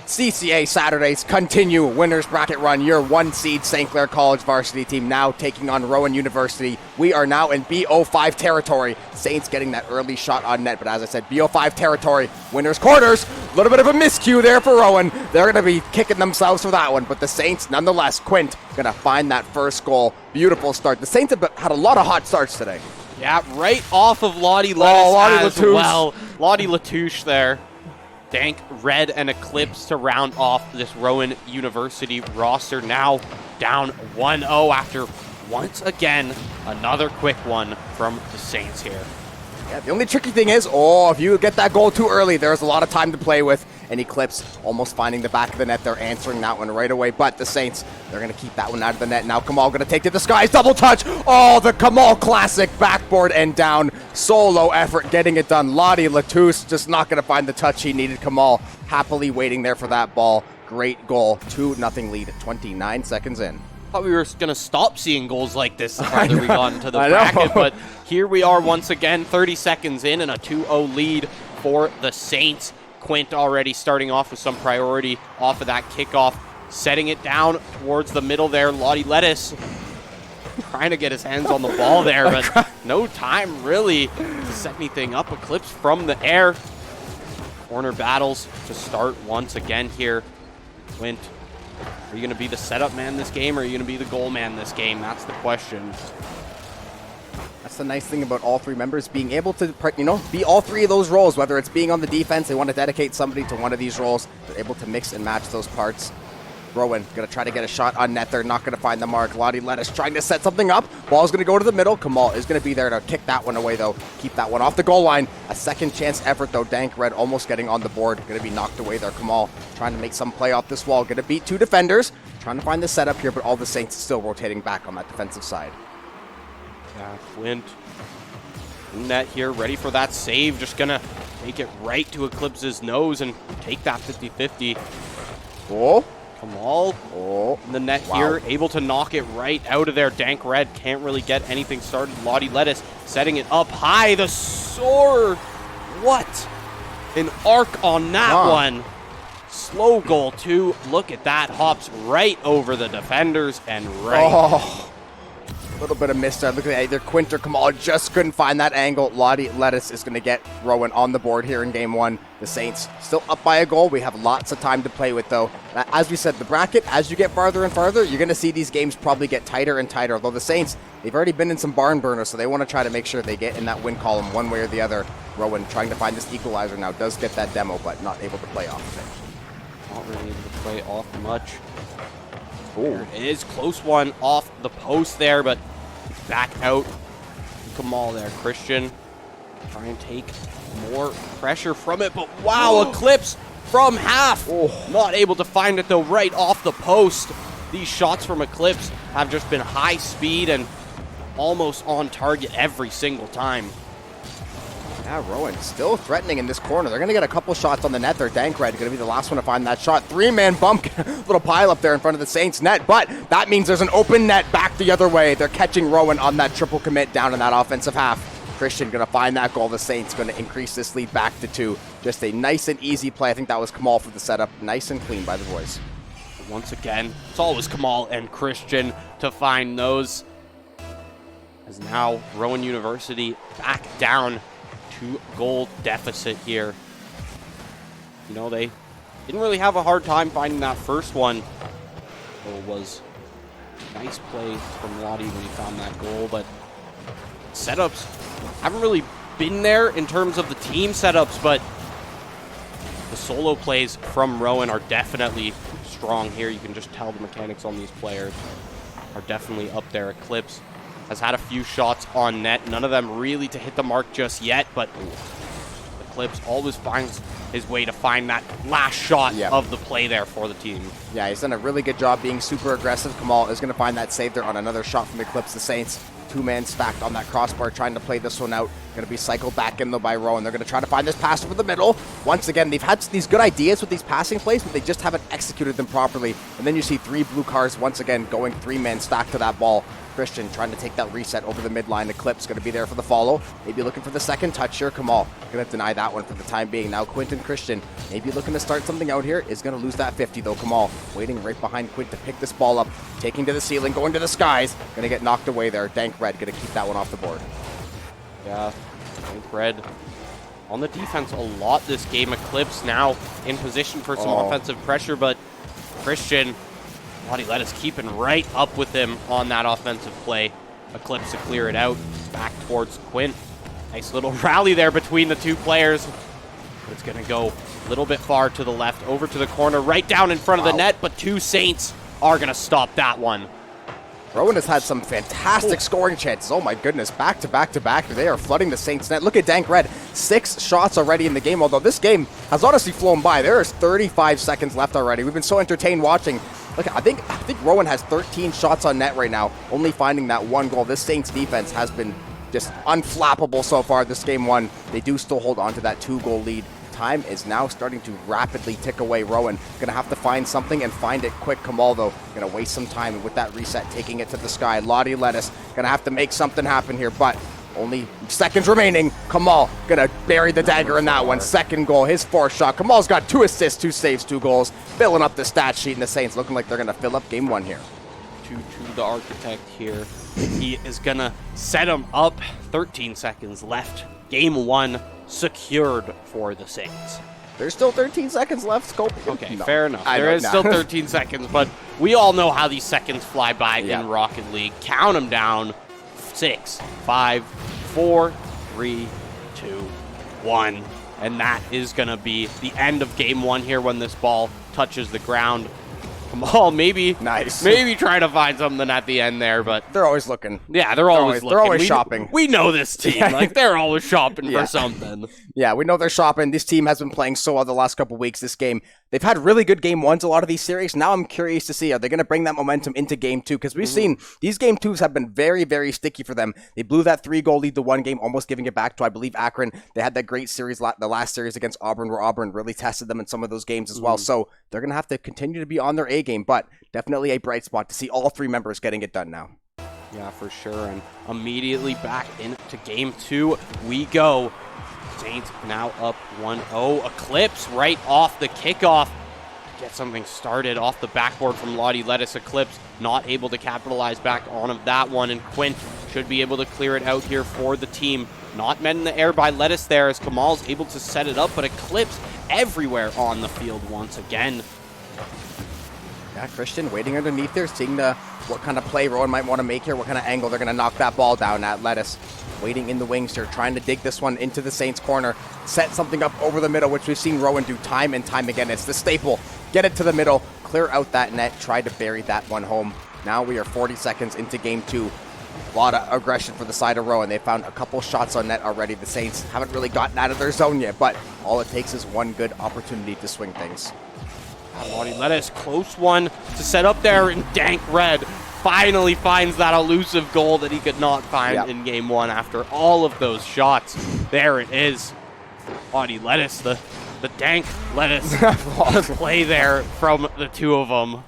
CCA Saturdays continue. Winners bracket run. Your 1 seed St. Clair College varsity team now taking on Rowan University. We are now in BO5 territory. Saints getting that early shot on net, but as I said, BO5 territory. Winners quarters. A little bit of a miscue there for Rowan. They're going to be kicking themselves for that one, but the Saints, nonetheless, Quint going to find that first goal. Beautiful start. The Saints have had a lot of hot starts today. Yeah, right off of Lottie Lettuce well. Lottie Latouche there. Dank, Red, and Eclipse to round off this Rowan University roster. Now down 1-0 after, once again, another quick one from the Saints here. Yeah, the only tricky thing is, if you get that goal too early, there's a lot of time to play with. And Eclipse almost finding the back of the net. They're answering that one right away. But the Saints, they're going to keep that one out of the net. Now Kamal going to take to the skies. Double touch. Oh, the Kamal classic. Backboard and down. Solo effort getting it done. Lottie Latouche just not going to find the touch he needed. Kamal happily waiting there for that ball. Great goal. 2-0 lead at 29 seconds in. Thought we were going to stop seeing goals like this the farther we got into the bracket. But here we are once again, 30 seconds in and a 2-0 lead for the Saints. Quint already starting off with some priority off of that kickoff, setting it down towards the middle there. Lottie Lettuce trying to get his hands on the ball there, but no time really to set anything up. Eclipse from the air. Corner battles to start once again here. Quint, are you going to be the setup man this game, or are you going to be the goal man this game? That's the question. That's the nice thing about all three members being able to, be all three of those roles. Whether it's being on the defense, they want to dedicate somebody to one of these roles. They're able to mix and match those parts. Rowan going to try to get a shot on net. They're not going to find the mark. Lottie Lettuce trying to set something up. Ball's going to go to the middle. Kamal is going to be there to kick that one away, though. Keep that one off the goal line. A second chance effort, though. Dank Red almost getting on the board. Going to be knocked away there. Kamal trying to make some play off this wall. Going to beat 2 defenders. Trying to find the setup here, but all the Saints still rotating back on that defensive side. Yeah, Quint in net here, ready for that save. Just going to take it right to Eclipse's nose and take that 50-50. Oh. Kamal in the net here, able to knock it right out of there. Dank Red can't really get anything started. Lottie Lettuce setting it up high. The soar. What an arc on that one. Slow goal too. Look at that. Hops right over the defenders and right. A little bit of miss there. Look at either Quint or Kamal just couldn't find that angle. Lottie Lettuce is going to get Rowan on the board here in game one. The Saints still up by a goal. We have lots of time to play with, though. As we said, the bracket, as you get farther and farther, you're going to see these games probably get tighter and tighter. Although the Saints, they've already been in some barn burners, so they want to try to make sure they get in that win column one way or the other. Rowan trying to find this equalizer now. Does get that demo, but not able to play off of it. Not really able to play off much. There it is. Close one off the post there, but back out. Kamal there. Christian try and take more pressure from it, but wow, Eclipse from half. Not able to find it, though, right off the post. These shots from Eclipse have just been high speed and almost on target every single time. Yeah, Rowan still threatening in this corner. They're going to get a couple shots on the net there. Dank Red going to be the last one to find that shot. 3-man bump, little pile up there in front of the Saints net, but that means there's an open net back the other way. They're catching Rowan on that triple commit down in that offensive half. Christian going to find that goal. The Saints going to increase this lead back to 2. Just a nice and easy play. I think that was Kamal for the setup. Nice and clean by the boys. Once again, it's always Kamal and Christian to find those. As now Rowan University back down 2-goal deficit here. They didn't really have a hard time finding that first one. It was a nice play from Lottie when he found that goal, but setups haven't really been there in terms of the team setups, but the solo plays from Rowan are definitely strong here. You can just tell the mechanics on these players are definitely up there. Eclipse has had a few shots on net, none of them really to hit the mark just yet, but Eclipse always finds his way to find that last shot of the play there for the team. Yeah, he's done a really good job being super aggressive. Kamal is going to find that save there on another shot from Eclipse. The Saints, 2-man stacked on that crossbar, trying to play this one out. Going to be cycled back in, though, by Rowan. They're going to try to find this pass over the middle. Once again, they've had these good ideas with these passing plays, but they just haven't executed them properly. And then you see 3 blue cars once again going 3-man stack to that ball. Christian trying to take that reset over the midline. Eclipse going to be there for the follow. Maybe looking for the second touch here. Kamal going to deny that one for the time being. Now Quint and Christian maybe looking to start something out here. Is going to lose that 50 though. Kamal waiting right behind Quint to pick this ball up. Taking to the ceiling, going to the skies. Going to get knocked away there. Dank Red going to keep that one off the board. Yeah, Dank Red on the defense a lot this game. Eclipse now in position for some offensive pressure, but Christian, Lottie Lettuce keeping right up with him on that offensive play. Eclipse to clear it out, back towards Quint. Nice little rally there between the two players. It's going to go a little bit far to the left, over to the corner, right down in front of the net, but two Saints are going to stop that one. Rowan has had some fantastic scoring chances. Oh my goodness, back to back to back. They are flooding the Saints net. Look at Dank Red, 6 shots already in the game, although this game has honestly flown by. There is 35 seconds left already. We've been so entertained watching. Look, I think Rowan has 13 shots on net right now, only finding that one goal. This Saints defense has been just unflappable so far this game one. They do still hold on to that 2-goal lead. Time is now starting to rapidly tick away. Rowan gonna have to find something and find it quick. Kamal though gonna waste some time with that reset, taking it to the sky. Lottie Lettuce gonna have to make something happen here, but only seconds remaining. Kamal gonna bury the dagger in that one. Second goal, his 4th shot. Kamal's got 2 assists, 2 saves, 2 goals, filling up the stat sheet, and the Saints looking like they're gonna fill up game 1 here. To the architect here. He is gonna set him up. 13 seconds left. Game 1 secured for the Saints. There's still 13 seconds left, Scope. Okay, no. fair enough. There is still 13 seconds, but we all know how these seconds fly by in Rocket League. Count them down. 6, 5, 4, 3, 2, 1. And that is going to be the end of game 1 here when this ball touches the ground. Kamal maybe try to find something at the end there, but they're always looking. Yeah, they're always looking. They're always shopping. We know this team. Like, they're always shopping for something. Yeah, we know they're shopping. This team has been playing so well the last couple weeks. This game, they've had really good game 1s, a lot of these series. Now I'm curious to see, are they going to bring that momentum into game 2? Because we've seen these game 2s have been very, very sticky for them. They blew that 3-goal lead to one game, almost giving it back to, I believe, Akron. They had that great series, the last series against Auburn, where Auburn really tested them in some of those games as well. So they're going to have to continue to be on their A game, but definitely a bright spot to see all 3 members getting it done now. Yeah, for sure. And immediately back into game 2 we go. Saints now up 1-0. Eclipse right off the kickoff. Get something started off the backboard from Lottie Lettuce. Eclipse not able to capitalize back on that one. And Quint should be able to clear it out here for the team. Not met in the air by Lettuce there as Kamal's able to set it up. But Eclipse everywhere on the field once again. Yeah, Christian waiting underneath there, seeing what kind of play Rowan might want to make here, what kind of angle they're going to knock that ball down at. Lettuce waiting in the wings here, trying to dig this one into the Saints corner, set something up over the middle, which we've seen Rowan do time and time again. It's the staple. Get it to the middle, clear out that net, try to bury that one home. Now we are 40 seconds into game 2. A lot of aggression for the side of Rowan. They found a couple shots on net already. The Saints haven't really gotten out of their zone yet, but all it takes is one good opportunity to swing things. Lottie Lettuce, close one to set up there, and Dank Red finally finds that elusive goal that he could not find in game 1 after all of those shots. There it is. Lottie Lettuce, the Dank Lettuce play there from the two of them.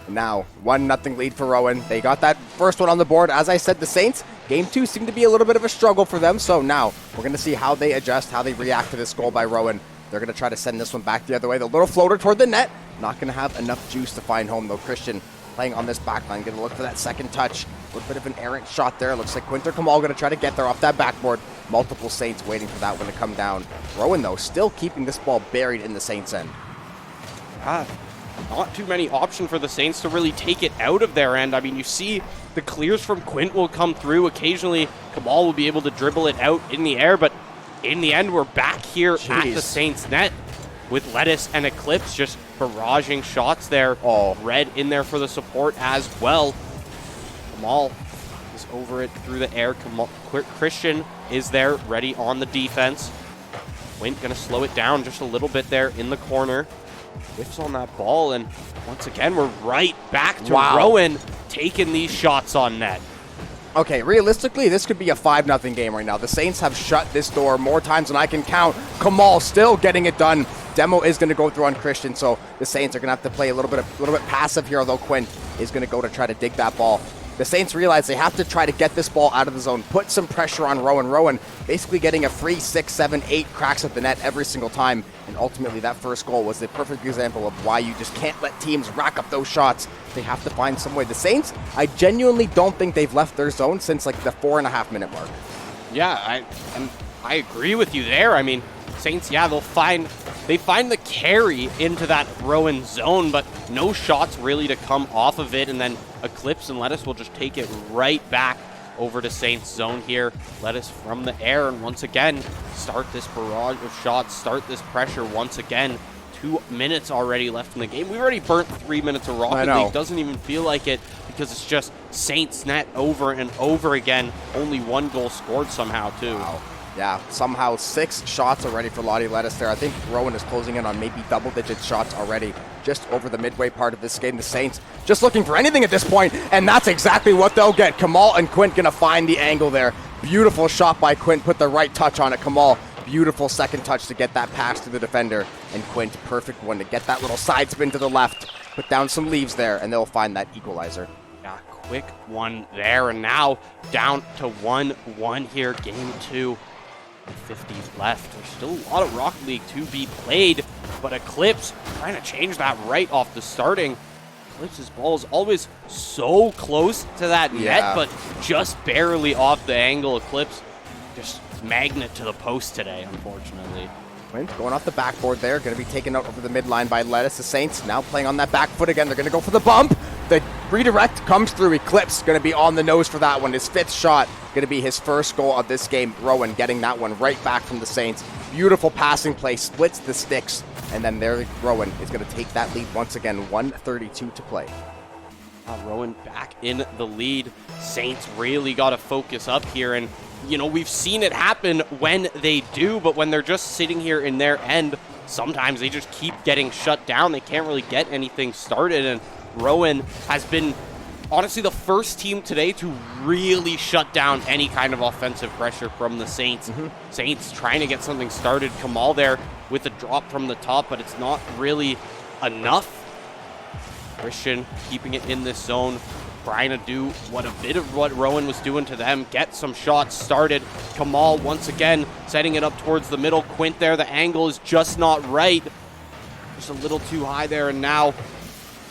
Now, 1-0 lead for Rowan. They got that first one on the board. As I said, the Saints, game 2 seemed to be a little bit of a struggle for them. So now we're going to see how they adjust, how they react to this goal by Rowan. They're going to try to send this one back the other way. The little floater toward the net. Not going to have enough juice to find home, though. Christian playing on this back line. Going to look for that second touch. A little bit of an errant shot there. Looks like Quinter Kamal going to try to get there off that backboard. Multiple Saints waiting for that one to come down. Rowan, though, still keeping this ball buried in the Saints' end. Not too many options for the Saints to really take it out of their end. I mean, you see the clears from Quint will come through. Occasionally, Kamal will be able to dribble it out in the air, but in the end, we're back here at the Saints net with Lettuce and Eclipse just barraging shots there. Red in there for the support as well. Kamal is over it through the air. Christian is there, ready on the defense. Quint going to slow it down just a little bit there in the corner. Whiffs on that ball, and once again, we're right back to Rowan taking these shots on net. Okay, realistically, this could be a 5-0 game right now. The Saints have shut this door more times than I can count. Kamal still getting it done. Demo is going to go through on Christian, so the Saints are going to have to play a little bit passive here, although Quint is going to go to try to dig that ball the Saints realize they have to try to get this ball out of the zone, put some pressure on Rowan. Rowan basically getting a free 6, 7, 8 cracks at the net every single time, and ultimately that first goal was the perfect example of why you just can't let teams rack up those shots. They have to find some way. The Saints, I genuinely don't think they've left their zone since like the 4.5 minute mark. Yeah, I agree with you there. I mean, Saints, yeah, they find the carry into that Rowan zone, but no shots really to come off of it, and then Eclipse and Lettuce will just take it right back over to Saints zone here. Lettuce from the air, and once again, start this barrage of shots, start this pressure once again. 2 minutes already left in the game. We've already burnt 3 minutes of Rocket League. Doesn't even feel like it because it's just Saints net over and over again. Only 1 goal scored somehow, too. Wow. Yeah, somehow 6 shots already for Lottie Lettuce there. I think Rowan is closing in on maybe double-digit shots already just over the midway part of this game. The Saints just looking for anything at this point, and that's exactly what they'll get. Kamal and Quint going to find the angle there. Beautiful shot by Quint, put the right touch on it. Kamal, beautiful second touch to get that pass to the defender, and Quint, perfect one to get that little side spin to the left, put down some leaves there, and they'll find that equalizer. Yeah, quick one there, and now down to 1-1 here, game 2. 50s left. There's still a lot of Rocket League to be played, but Eclipse trying to change that right off the starting. Eclipse's ball is always so close to that net, but just barely off the angle. Eclipse just magnet to the post today, unfortunately. Quint going off the backboard there, going to be taken out over the midline by Lettuce. The Saints now playing on that back foot again. They're going to go for the bump. The redirect comes through. Eclipse going to be on the nose for that one. His 5th shot going to be his first goal of this game. Rowan getting that one right back from the Saints. Beautiful passing play, splits the sticks, and then there Rowan is going to take that lead once again. 1:32 to play. Rowan back in the lead. Saints really got to focus up here, and you know, we've seen it happen when they do, but when they're just sitting here in their end, sometimes they just keep getting shut down. They can't really get anything started, and Rowan has been honestly the first team today to really shut down any kind of offensive pressure from the Saints. Saints trying to get something started. Kamal there with a drop from the top, but it's not really enough. Christian keeping it in this zone, trying to do a bit of what Rowan was doing to them, get some shots started. Kamal once again setting it up towards the middle. Quint there, the angle is just not right. Just a little too high there, and now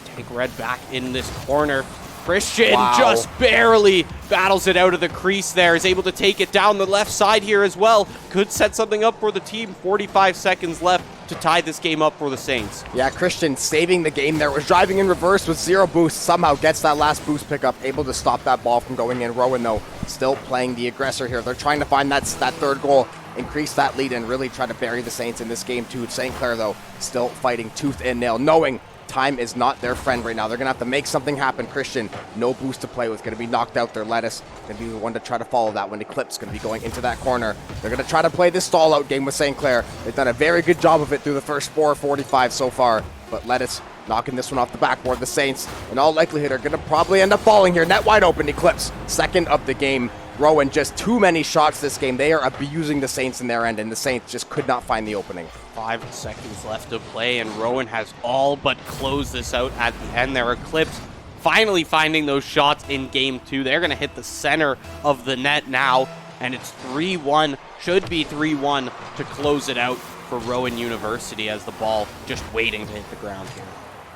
Tank Red back in this corner. Christian just barely battles it out of the crease there, is able to take it down the left side here as well. Could set something up for the team. 45 seconds left to tie this game up for the Saints. Yeah, Christian saving the game there. Was driving in reverse with 0 boost. Somehow gets that last boost pickup, able to stop that ball from going in. Rowan, though, still playing the aggressor here. They're trying to find that 3rd goal, increase that lead, and really try to bury the Saints in this game, too. St. Clair, though, still fighting tooth and nail, knowing time is not their friend right now. They're going to have to make something happen. Christian, no boost to play with, going to be knocked out there. Lettuce going to be the one to try to follow that one. Eclipse going to be going into that corner. They're going to try to play this stall-out game with St. Clair. They've done a very good job of it through the first 4:45 so far, but Lettuce knocking this one off the backboard. The Saints, in all likelihood, are going to probably end up falling here. Net wide open. Eclipse, 2nd of the game. Rowan, just too many shots this game. They are abusing the Saints in their end, and the Saints just could not find the opening. 5 seconds left to play, and Rowan has all but closed this out at the end there. Eclipse finally finding those shots in game 2. They're going to hit the center of the net now, and it's 3-1. Should be 3-1 to close it out for Rowan University, as the ball just waiting to hit the ground here.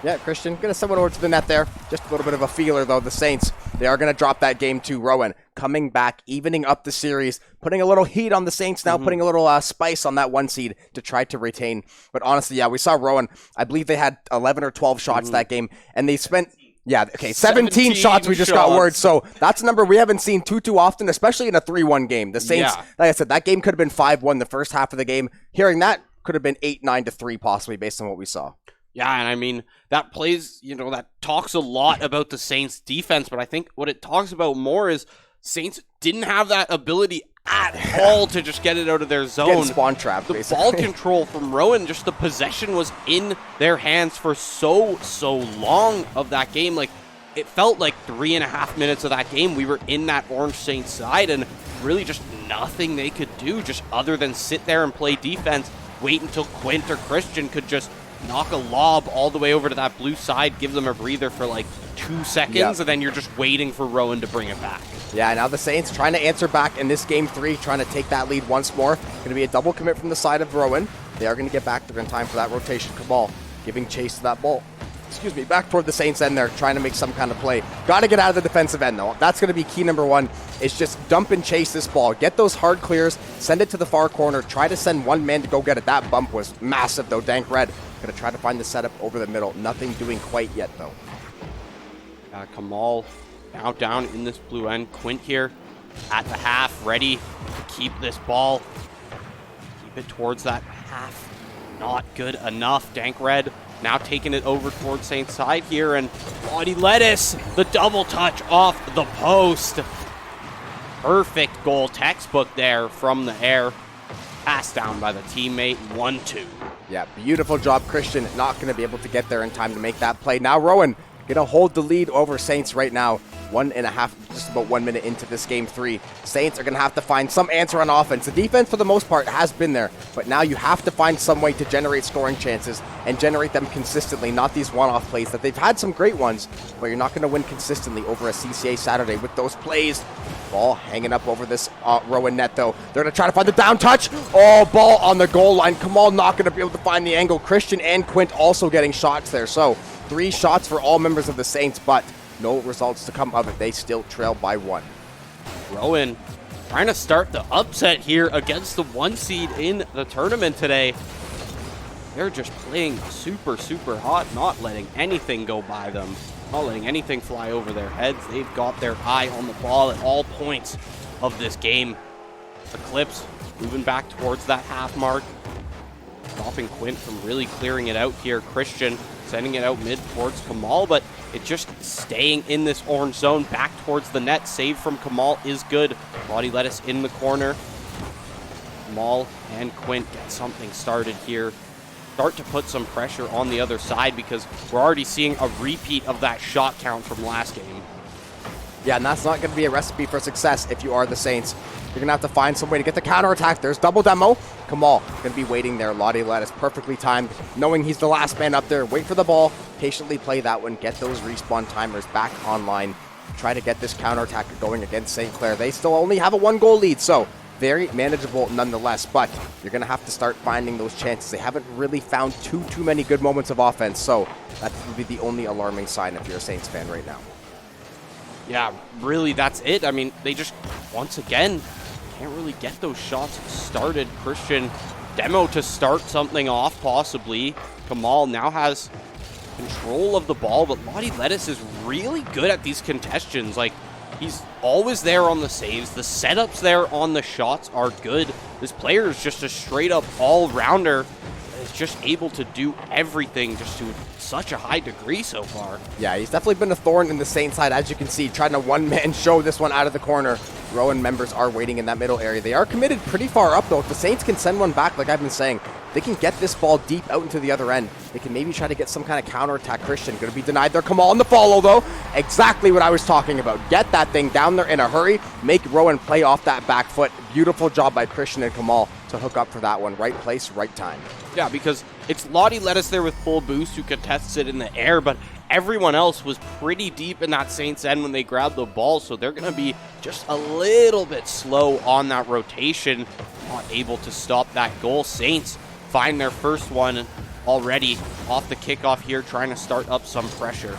Yeah, Christian, going to send one over to the net there. Just a little bit of a feeler, though. The Saints, they are going to drop that game to Rowan. Coming back, evening up the series, putting a little heat on the Saints now, putting a little spice on that 1 seed to try to retain. But honestly, yeah, we saw Rowan. I believe they had 11 or 12 shots that game, and they spent... Yeah, okay, 17 shots we just got word. So that's a number we haven't seen too often, especially in a 3-1 game. The Saints, like I said, that game could have been 5-1 the first half of the game. Hearing that could have been 8-9 to 3 possibly based on what we saw. Yeah, and I mean, that plays, you know, that talks a lot about the Saints defense, but I think what it talks about more is Saints didn't have that ability at all to just get it out of their zone. Getting spawn trapped, the basically. Ball control from Rowan, just the possession was in their hands for so long of that game. Like, it felt like 3.5 minutes of that game, we were in that Orange Saints side, and really just nothing they could do, just other than sit there and play defense, wait until Quint or Christian could just knock a lob all the way over to that blue side, give them a breather for like 2 seconds, Yep. and then you're just waiting for Rowan to bring it back. Yeah, now the Saints trying to answer back in this game 3, trying to take that lead once more. Going to be a double commit from the side of Rowan. They are going to get back. They're in time for that rotation. Kamal giving chase to that ball. Excuse me, back toward the Saints end there, trying to make some kind of play. Got to get out of the defensive end, though. That's going to be key number 1, is just dump and chase this ball. Get those hard clears, send it to the far corner, try to send one man to go get it. That bump was massive, though. Dank Red going to try to find the setup over the middle. Nothing doing quite yet, though. Kamal now down in this blue end. Quint here at the half, ready to keep this ball. Keep it towards that half. Not good enough. Dank Red now taking it over towards Saints side here, and Lottie Lettuce, the double touch off the post. Perfect goal, textbook there from the air. Passed down by the teammate, 1-2. Yeah, beautiful job. Christian not going to be able to get there in time to make that play. Now Rowan going to hold the lead over Saints right now. 1.5, just about 1 minute into this game 3. Saints are going to have to find some answer on offense. The defense, for the most part, has been there, but now you have to find some way to generate scoring chances and generate them consistently, not these one-off plays that they've had some great ones, but you're not going to win consistently over a CCA Saturday with those plays. Ball hanging up over this Rowan net, though. They're going to try to find the down touch. Oh, ball on the goal line. Kamal not going to be able to find the angle. Christian and Quint also getting shots there. So 3 shots for all members of the Saints, but no results to come of it. They still trail by 1. Rowan trying to start the upset here against the 1 seed in the tournament today. They're just playing super, super hot, not letting anything go by them, not letting anything fly over their heads. They've got their eye on the ball at all points of this game. Eclipse moving back towards that half mark, stopping Quint from really clearing it out here. Christian sending it out mid towards Kamal, but it just staying in this orange zone back towards the net. Save from Kamal is good. Lottie Lettuce in the corner. Kamal and Quint get something started here. Start to put some pressure on the other side, because we're already seeing a repeat of that shot count from last game. Yeah, and that's not going to be a recipe for success if you are the Saints. You're going to have to find some way to get the counterattack. There's double demo. Kamal going to be waiting there. Lottie Lettuce perfectly timed, knowing he's the last man up there. Wait for the ball, patiently play that one, get those respawn timers back online. Try to get this counterattack going against St. Clair. They still only have a 1-goal lead, so very manageable nonetheless, but you're going to have to start finding those chances. They haven't really found too many good moments of offense, so that would be the only alarming sign if you're a Saints fan right now. Yeah, really, that's it. I mean, they just, once again, can't really get those shots started. Christian demo to start something off, possibly. Kamal now has control of the ball, but Lottie Lettuce is really good at these contests. Like, he's always there on the saves. The setups there on the shots are good. This player is just a straight-up all-rounder. Is just able to do everything just to such a high degree so far. Yeah, he's definitely been a thorn in the Saints side, as you can see, trying to one-man show this one out of the corner. Rowan members are waiting in that middle area. They are committed pretty far up, though. If the Saints can send one back, like I've been saying, they can get this ball deep out into the other end. They can maybe try to get some kind of counterattack. Christian going to be denied there. Kamal on the follow, though. Exactly what I was talking about. Get that thing down there in a hurry. Make Rowan play off that back foot. Beautiful job by Christian and Kamal to hook up for that one. Right place, right time. Yeah, because it's Lottie Lettuce there with full boost who contests it in the air, but everyone else was pretty deep in that Saints end when they grabbed the ball, so they're going to be just a little bit slow on that rotation. Not able to stop that goal. Saints find their first one already off the kickoff here, trying to start up some pressure.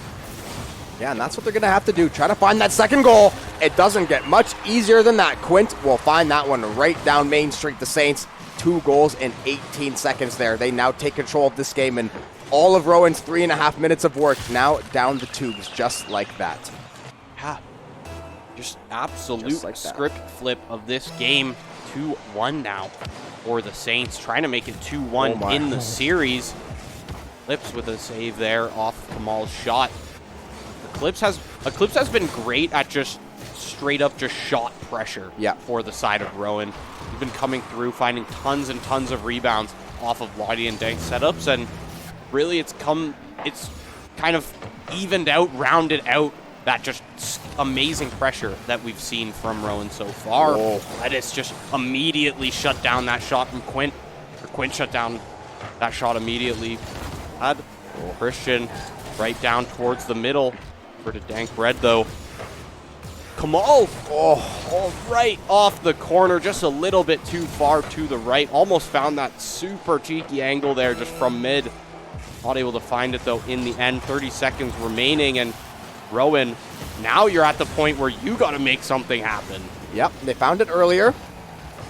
Yeah, and that's what they're going to have to do. Try to find that second goal. It doesn't get much easier than that. Quint will find that one right down Main Street. The Saints, 2 goals in 18 seconds there. They now take control of this game, and all of Rowan's 3.5 minutes of work now down the tubes, just like that. Yeah, just absolute Just like that. script flip of this game. 2-1 now for the Saints, trying to make it 2-1 in the series. Eclipse with a save there off Kamal's shot. Eclipse has been great at just straight up just shot pressure for the side of Rowan. He's been coming through, finding tons and tons of rebounds off of Lottie and Dank setups, and really it's kind of evened out, rounded out that just amazing pressure that we've seen from Rowan so far. Lettuce just immediately shut down that shot from Quint. Or Quint shut down that shot immediately. Christian right down towards the middle. For the dank red, though. Kamal, all right off the corner, just a little bit too far to the right. Almost found that super cheeky angle there just from mid. Not able to find it, though, in the end. 30 seconds remaining, and Rowan, now you're at the point where you got to make something happen. Yep, they found it earlier.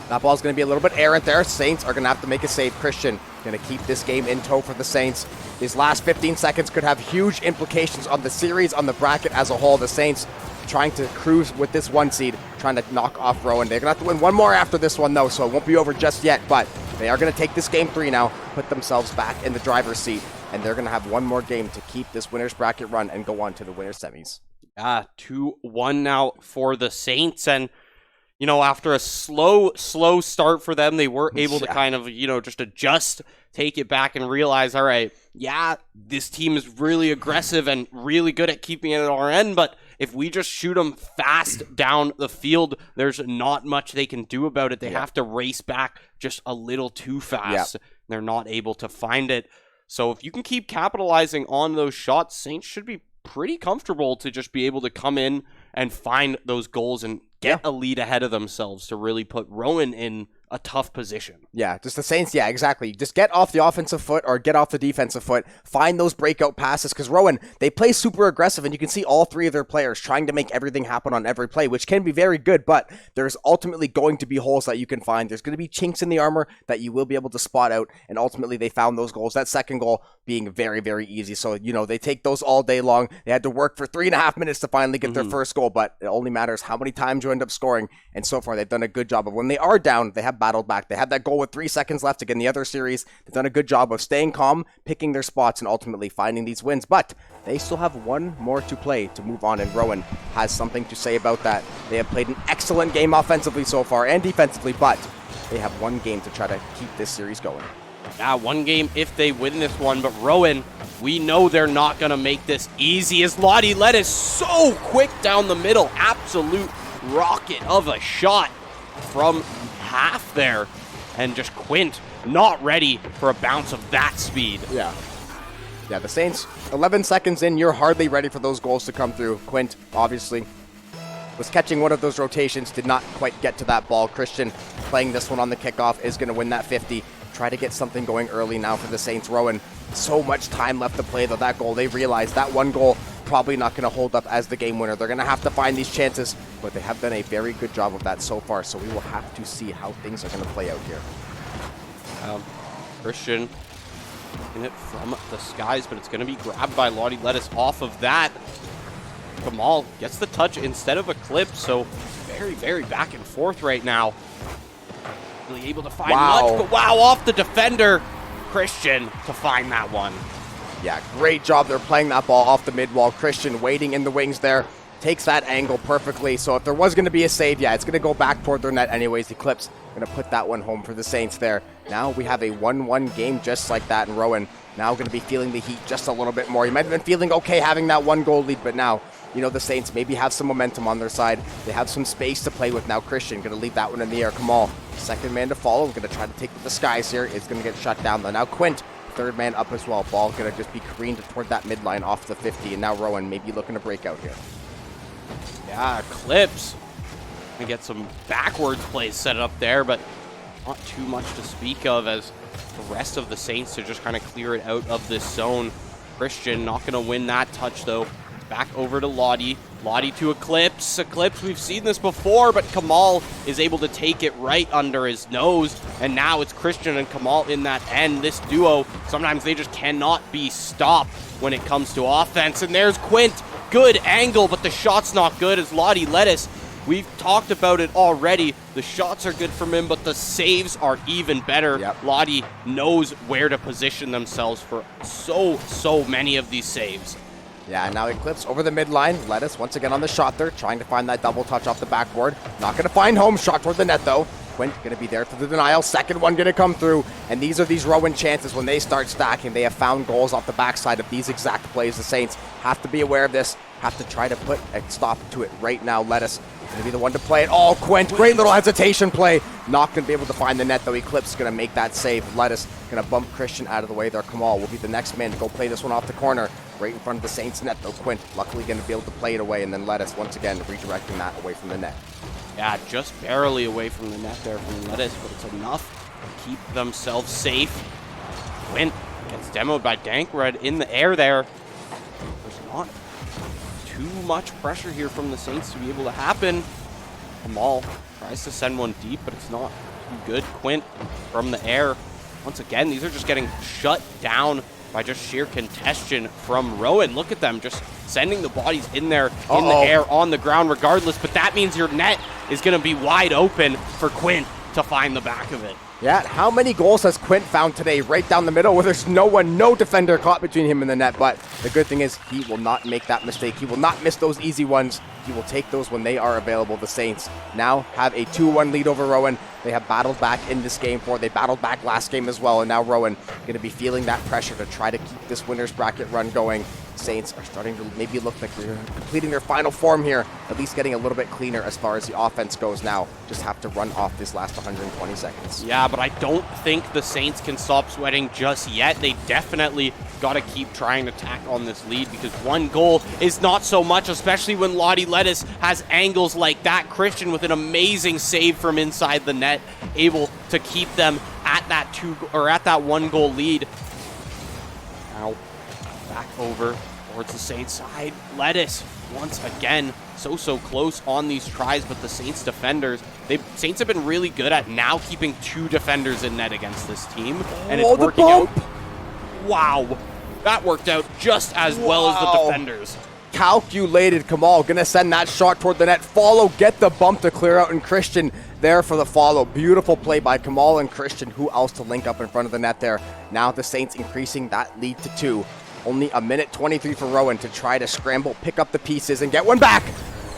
That ball's going to be a little bit errant there. Saints are going to have to make a save. Christian going to keep this game in tow for the Saints. These last 15 seconds could have huge implications on the series, on the bracket as a whole. The Saints trying to cruise with this 1 seed, trying to knock off Rowan. They're going to have to win one more after this one, though, so it won't be over just yet. But they are going to take this game 3 now, put themselves back in the driver's seat, and they're going to have one more game to keep this winner's bracket run and go on to the winner's semis. 2-1 now for the Saints. And, you know, after a slow start for them, they were able to kind of, you know, just adjust, take it back and realize, all right, yeah, this team is really aggressive and really good at keeping it at our end, but if we just shoot them fast down the field, there's not much they can do about it. They have to race back just a little too fast. They're not able to find it. So if you can keep capitalizing on those shots, Saints should be pretty comfortable to just be able to come in and find those goals and get a lead ahead of themselves to really put Rowan in a tough position. Yeah, just the Saints, exactly. Just get off the offensive foot or get off the defensive foot. Find those breakout passes, because Rowan, they play super aggressive, and you can see all 3 of their players trying to make everything happen on every play, which can be very good, but there's ultimately going to be holes that you can find. There's going to be chinks in the armor that you will be able to spot out, and ultimately they found those goals. That second goal being very, very easy. So, you know, they take those all day long. They had to work for 3.5 minutes to finally get their first goal, but it only matters how many times you end up scoring, and so far they've done a good job of when they are down, they have battled back. They had that goal with 3 seconds left again the other series. They've done a good job of staying calm, picking their spots, and ultimately finding these wins. But they still have one more to play to move on, and Rowan has something to say about that. They have played an excellent game offensively so far and defensively, but they have one game to try to keep this series going. Yeah, one game if they win this one, but Rowan, we know they're not going to make this easy, as Lottie Lettuce so quick down the middle. Absolute rocket of a shot from half there, and just Quint not ready for a bounce of that speed. Yeah, the Saints, 11 seconds in, you're hardly ready for those goals to come through. Quint, obviously, was catching one of those rotations, did not quite get to that ball. Christian playing this one on the kickoff is going to win that 50. Try to get something going early now for the Saints. Rowan, so much time left to play, though. That goal, they realized that one goal probably not going to hold up as the game winner. They're going to have to find these chances, but they have done a very good job of that so far, so we will have to see how things are going to play out here. Christian in it from the skies, but it's going to be grabbed by Lottie Lettuce off of that. Kamal gets the touch instead of a clip, so very, very back and forth right now. Really able to find much, but off the defender. Christian to find that one. Yeah, great job. They're playing that ball off the mid wall. Christian waiting in the wings there. Takes that angle perfectly. So if there was going to be a save, it's going to go back toward their net anyways. Eclipse going to put that one home for the Saints there. Now we have a 1-1 game just like that. And Rowan now going to be feeling the heat just a little bit more. You might have been feeling okay having that 1-goal lead, but now, you know, the Saints maybe have some momentum on their side. They have some space to play with now. Christian going to leave that one in the air. Kamal, second man to follow. Going to try to take the skies here. It's going to get shut down though. Now Quint, third man up as well. Ball going to just be careened toward that midline off the 50. And now Rowan maybe looking to break out here. Yeah, Clips. Gonna get some backwards plays set up there, but not too much to speak of, as the rest of the Saints to just kind of clear it out of this zone. Christian not going to win that touch, though. Back over to Lottie. Lottie to Eclipse. Eclipse, we've seen this before, but Kamal is able to take it right under his nose. And now it's Christian and Kamal in that end. This duo, sometimes they just cannot be stopped when it comes to offense. And there's Quint. Good angle, but the shot's not good as Lottie Lettuce. We've talked about it already. The shots are good from him, but the saves are even better. Yep. Lottie knows where to position themselves for so many of these saves. Yeah, and now Eclipse over the midline. Lettuce once again on the shot there, trying to find that double touch off the backboard. Not going to find home. Shot toward the net, though. Quint going to be there for the denial. Second one going to come through. And these are these Rowan chances when they start stacking. They have found goals off the backside of these exact plays. The Saints have to be aware of this. Have to try to put a stop to it right now. Lettuce going to be the one to play it. Oh, Quint, great little hesitation play. Not going to be able to find the net, though. Eclipse is going to make that save. Lettuce going to bump Christian out of the way there. Kamal will be the next man to go play this one off the corner. Right in front of the Saints net, though. Quint luckily going to be able to play it away, and then Lettuce once again redirecting that away from the net. Yeah, just barely away from the net there from Lettuce, but it's enough to keep themselves safe. Quint gets demoed by Dankred in the air there. There's not too much pressure here from the Saints to be able to happen. Kamal tries to send one deep, but it's not too good. Quint from the air. Once again, these are just getting shut down by just sheer congestion from Rowan. Look at them just sending the bodies in there in the air on the ground regardless, but that means your net is going to be wide open for Quint to find the back of it. Yeah, how many goals has Quint found today right down the middle where there's no defender caught between him and the net? But the good thing is he will not make that mistake. He will not miss those easy ones. He will take those when they are available. The Saints now have a 2-1 lead over Rowan. They have battled back in this game they battled back last game as well, and now Rowan going to be feeling that pressure to try to keep this winner's bracket run going. Saints are starting to maybe look like they're completing their final form here, at least getting a little bit cleaner as far as the offense goes now. Just have to run off this last 120 seconds. Yeah, but I don't think the Saints can stop sweating just yet. They definitely got to keep trying to tack on this lead because one goal is not so much, especially when Lottie Lettuce has angles like that. Christian with an amazing save from inside the net, able to keep them at that 1 goal lead. Now back over towards the Saints side. Lettuce once again so close on these tries, but the Saints defenders, Saints have been really good at now keeping 2 defenders in net against this team, and it's working out. Wow, that worked out just as well as the defenders. Calculated. Kamal gonna send that shot toward the net. Follow, get the bump to clear out, and Christian there for the follow. Beautiful play by Kamal and Christian. Who else to link up in front of the net there? Now the Saints increasing that lead to 2. Only a minute 23 for Rowan to try to scramble, pick up the pieces, and get one back.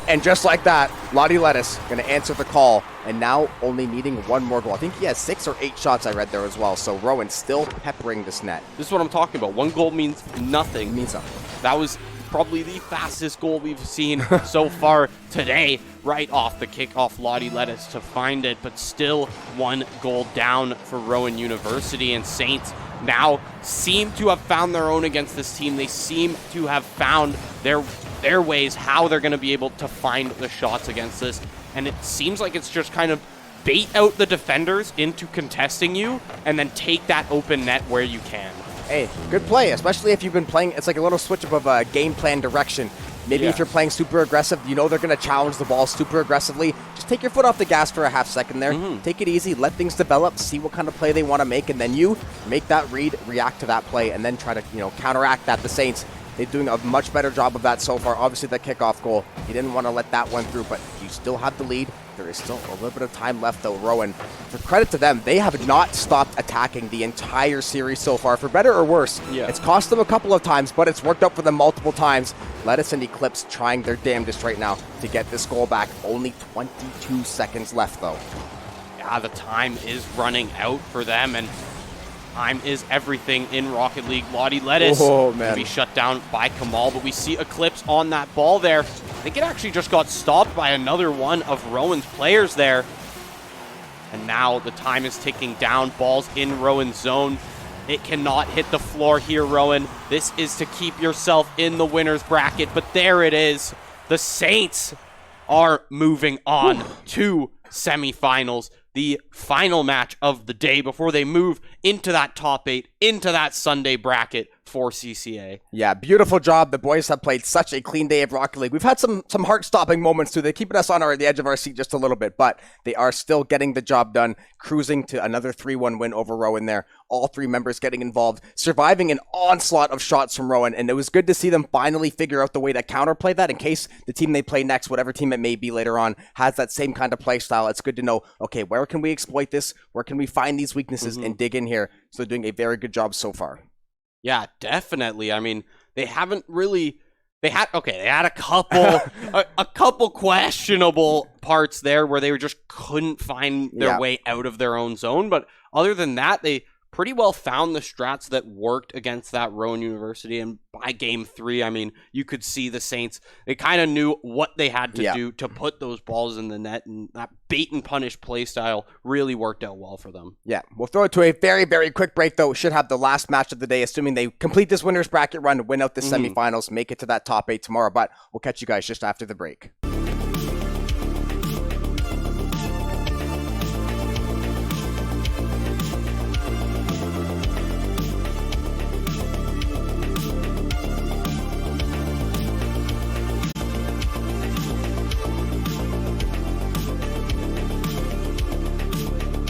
And just like that, Lottie Lettuce going to answer the call, and now only needing 1 more goal. I think he has 6 or 8 shots I read there as well, so Rowan still peppering this net. This is what I'm talking about. 1 goal means nothing. It means something. That was probably the fastest goal we've seen so far today, right off the kickoff. Lottie Lettuce to find it, but still 1 goal down for Rowan University, and Saints now seem to have found their own against this team. They seem to have found their ways, how they're going to be able to find the shots against this. And it seems like it's just kind of bait out the defenders into contesting you and then take that open net where you can. Hey, good play, especially if you've been playing. It's like a little switch up of a game plan direction. Maybe if you're playing super aggressive, you know they're going to challenge the ball super aggressively. Just take your foot off the gas for a half second there. Take it easy, let things develop, see what kind of play they want to make, and then you make that read, react to that play, and then try to counteract that. The Saints, they're doing a much better job of that so far. Obviously, the kickoff goal, you didn't want to let that one through, but you still have the lead. There is still a little bit of time left, though. Rowan, for credit to them, they have not stopped attacking the entire series so far, for better or worse. Yeah. It's cost them a couple of times, but it's worked out for them multiple times. Lettuce and Eclipse trying their damnedest right now to get this goal back. Only 22 seconds left, though. Yeah, the time is running out for them, and time is everything in Rocket League. Lottie Lettuce will be shut down by Kamal, but we see Eclipse on that ball there. I think it actually just got stopped by another one of Rowan's players there. And now the time is ticking down. Ball's in Rowan's zone. It cannot hit the floor here, Rowan. This is to keep yourself in the winner's bracket, but there it is. The Saints are moving on to semifinals. The final match of the day before they move into that top 8, into that Sunday bracket for CCA. Yeah, beautiful job. The boys have played such a clean day of Rocket League. We've had some heart-stopping moments too. They're keeping us on the edge of our seat just a little bit, but they are still getting the job done, cruising to another 3-1 win over Rowan there. All 3 members getting involved, surviving an onslaught of shots from Rowan, and it was good to see them finally figure out the way to counterplay that in case the team they play next, whatever team it may be later on, has that same kind of play style. It's good to know, okay, where can we exploit this? Where can we find these weaknesses and dig in here? So they're doing a very good job so far. Yeah, definitely. I mean, they haven't really... They had a couple a couple questionable parts there where they just couldn't find their way out of their own zone. But other than that, they pretty well found the strats that worked against that Rowan University. And by game 3, I mean, you could see the Saints, they kind of knew what they had to do to put those balls in the net. And that bait and punish play style really worked out well for them. Yeah, we'll throw it to a very, very quick break, though. We should have the last match of the day, assuming they complete this winner's bracket run, win out the semifinals, make it to that top 8 tomorrow. But we'll catch you guys just after the break.